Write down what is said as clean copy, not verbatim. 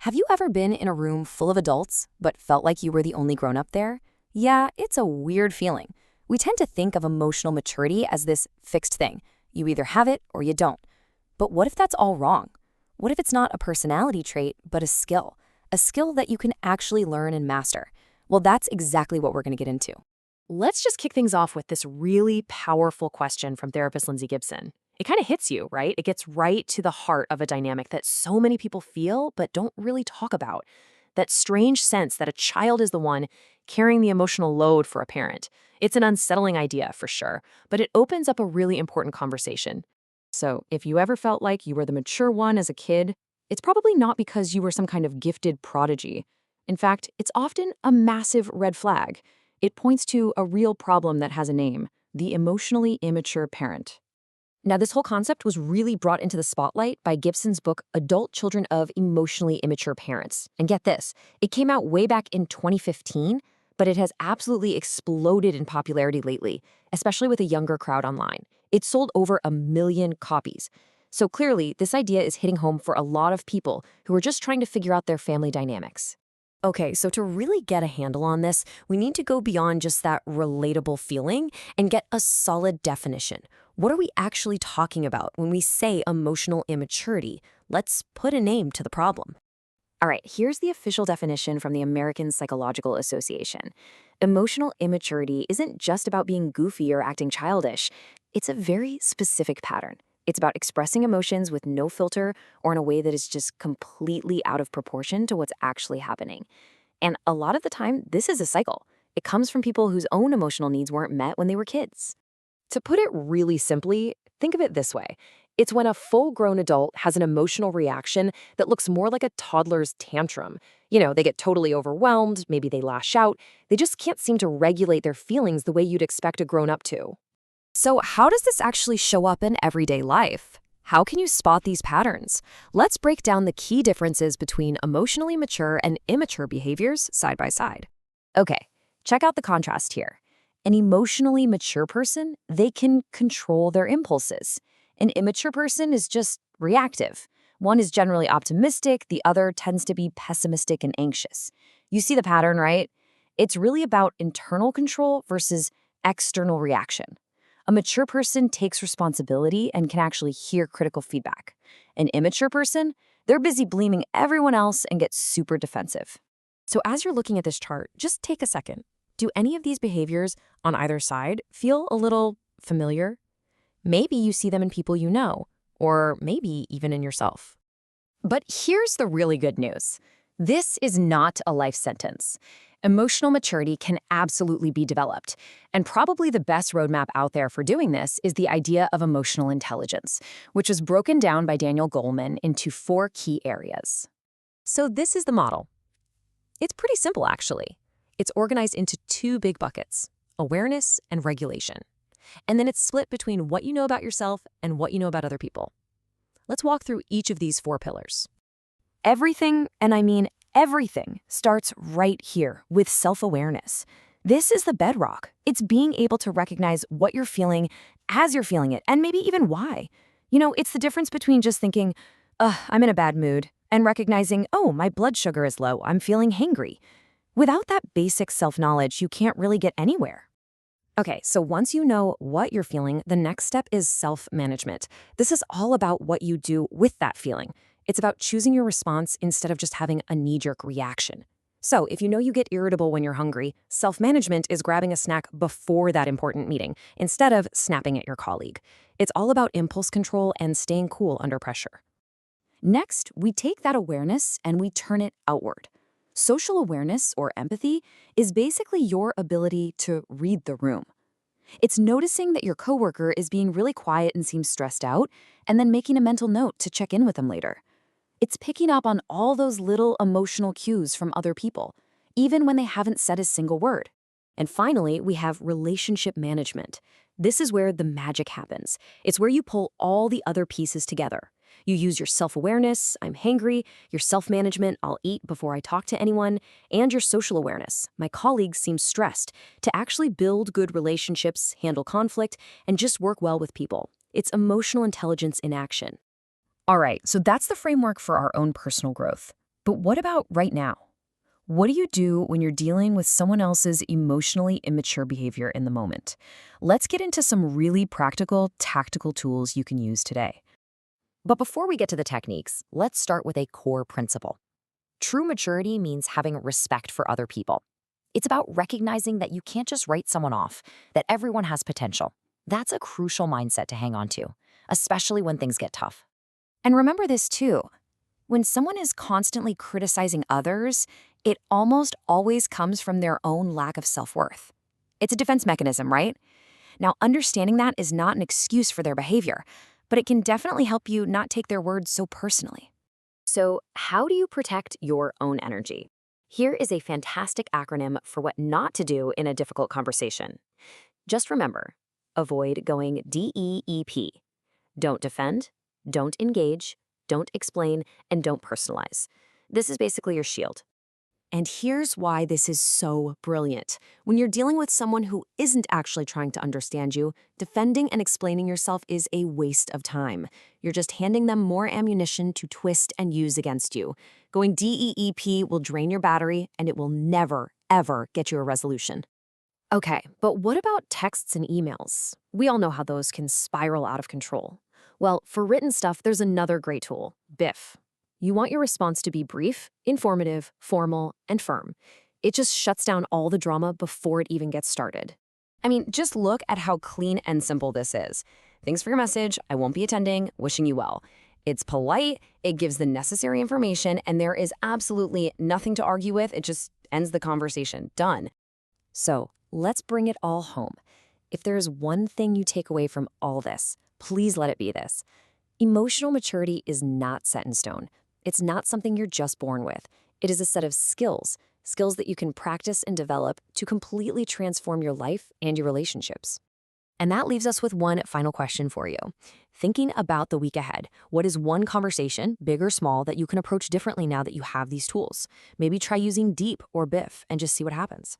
Have you ever been in a room full of adults, but felt like you were the only grown-up there? Yeah, it's a weird feeling. We tend to think of emotional maturity as this fixed thing. You either have it or you don't. But what if that's all wrong? What if it's not a personality trait, but a skill? A skill that you can actually learn and master? Well, that's exactly what we're going to get into. Let's just kick things off with this really powerful question from therapist Lindsay Gibson. It kind of hits you, right? It gets right to the heart of a dynamic that so many people feel but don't really talk about. That strange sense that a child is the one carrying the emotional load for a parent. It's an unsettling idea, for sure, but it opens up a really important conversation. So, if you ever felt like you were the mature one as a kid, it's probably not because you were some kind of gifted prodigy. In fact, it's often a massive red flag. It points to a real problem that has a name: the emotionally immature parent. Now, this whole concept was really brought into the spotlight by Gibson's book, Adult Children of Emotionally Immature Parents. And get this, it came out way back in 2015, but it has absolutely exploded in popularity lately, especially with a younger crowd online. It sold over 1 million copies. So clearly, this idea is hitting home for a lot of people who are just trying to figure out their family dynamics. Okay, so to really get a handle on this, we need to go beyond just that relatable feeling and get a solid definition. What are we actually talking about when we say emotional immaturity? Let's put a name to the problem. All right, here's the official definition from the American Psychological Association. Emotional immaturity isn't just about being goofy or acting childish. It's a very specific pattern. It's about expressing emotions with no filter or in a way that is just completely out of proportion to what's actually happening. And a lot of the time, this is a cycle. It comes from people whose own emotional needs weren't met when they were kids. To put it really simply, think of it this way. It's when a full-grown adult has an emotional reaction that looks more like a toddler's tantrum. They get totally overwhelmed, maybe they lash out. They just can't seem to regulate their feelings the way you'd expect a grown-up to. So how does this actually show up in everyday life? How can you spot these patterns? Let's break down the key differences between emotionally mature and immature behaviors side by side. Okay, check out the contrast here. An emotionally mature person, they can control their impulses. An immature person is just reactive. One is generally optimistic, the other tends to be pessimistic and anxious. You see the pattern, right? It's really about internal control versus external reaction. A mature person takes responsibility and can actually hear critical feedback. An immature person, they're busy blaming everyone else and get super defensive. So as you're looking at this chart, just take a second. Do any of these behaviors on either side feel a little familiar? Maybe you see them in people you know, or maybe even in yourself. But here's the really good news. This is not a life sentence. Emotional maturity can absolutely be developed, and probably the best roadmap out there for doing this is the idea of emotional intelligence, which is broken down by Daniel Goleman into 4 key areas. So this is the model. It's pretty simple, actually. It's organized into 2 big buckets: awareness and regulation. And then it's split between what you know about yourself and what you know about other people. Let's walk through each of these 4 pillars. Everything, and I mean everything, starts right here with self-awareness. This is the bedrock. It's being able to recognize what you're feeling as you're feeling it, and maybe even why. It's the difference between just thinking, I'm in a bad mood, and recognizing, oh, my blood sugar is low, I'm feeling hangry. Without that basic self-knowledge, you can't really get anywhere. Okay, so once you know what you're feeling, the next step is self-management. This is all about what you do with that feeling. It's about choosing your response instead of just having a knee-jerk reaction. So if you know you get irritable when you're hungry, self-management is grabbing a snack before that important meeting instead of snapping at your colleague. It's all about impulse control and staying cool under pressure. Next, we take that awareness and we turn it outward. Social awareness, or empathy, is basically your ability to read the room. It's noticing that your coworker is being really quiet and seems stressed out, and then making a mental note to check in with them later. It's picking up on all those little emotional cues from other people, even when they haven't said a single word. And finally, we have relationship management. This is where the magic happens. It's where you pull all the other pieces together. You use your self-awareness, I'm hangry, your self-management, I'll eat before I talk to anyone, and your social awareness, my colleagues seem stressed, to actually build good relationships, handle conflict, and just work well with people. It's emotional intelligence in action. All right, so that's the framework for our own personal growth. But what about right now? What do you do when you're dealing with someone else's emotionally immature behavior in the moment? Let's get into some really practical, tactical tools you can use today. But before we get to the techniques, let's start with a core principle. True maturity means having respect for other people. It's about recognizing that you can't just write someone off, that everyone has potential. That's a crucial mindset to hang on to, especially when things get tough. And remember this too. When someone is constantly criticizing others, it almost always comes from their own lack of self-worth. It's a defense mechanism, right? Now, understanding that is not an excuse for their behavior, but it can definitely help you not take their words so personally. So, how do you protect your own energy? Here is a fantastic acronym for what not to do in a difficult conversation. Just remember, avoid going DEEP. Don't defend, don't engage, don't explain, and don't personalize. This is basically your shield. And here's why this is so brilliant. When you're dealing with someone who isn't actually trying to understand you, defending and explaining yourself is a waste of time. You're just handing them more ammunition to twist and use against you. Going DEEP will drain your battery, and it will never, ever get you a resolution. Okay, but what about texts and emails? We all know how those can spiral out of control. Well, for written stuff, there's another great tool, BIF. You want your response to be brief, informative, formal, and firm. It just shuts down all the drama before it even gets started. I mean, just look at how clean and simple this is. Thanks for your message. I won't be attending. Wishing you well. It's polite, it gives the necessary information, and there is absolutely nothing to argue with. It just ends the conversation. Done. So let's bring it all home. If there's one thing you take away from all this, please let it be this. Emotional maturity is not set in stone. It's not something you're just born with. It is a set of skills that you can practice and develop to completely transform your life and your relationships. And that leaves us with one final question for you. Thinking about the week ahead, what is one conversation, big or small, that you can approach differently now that you have these tools? Maybe try using DEEP or BIF and just see what happens.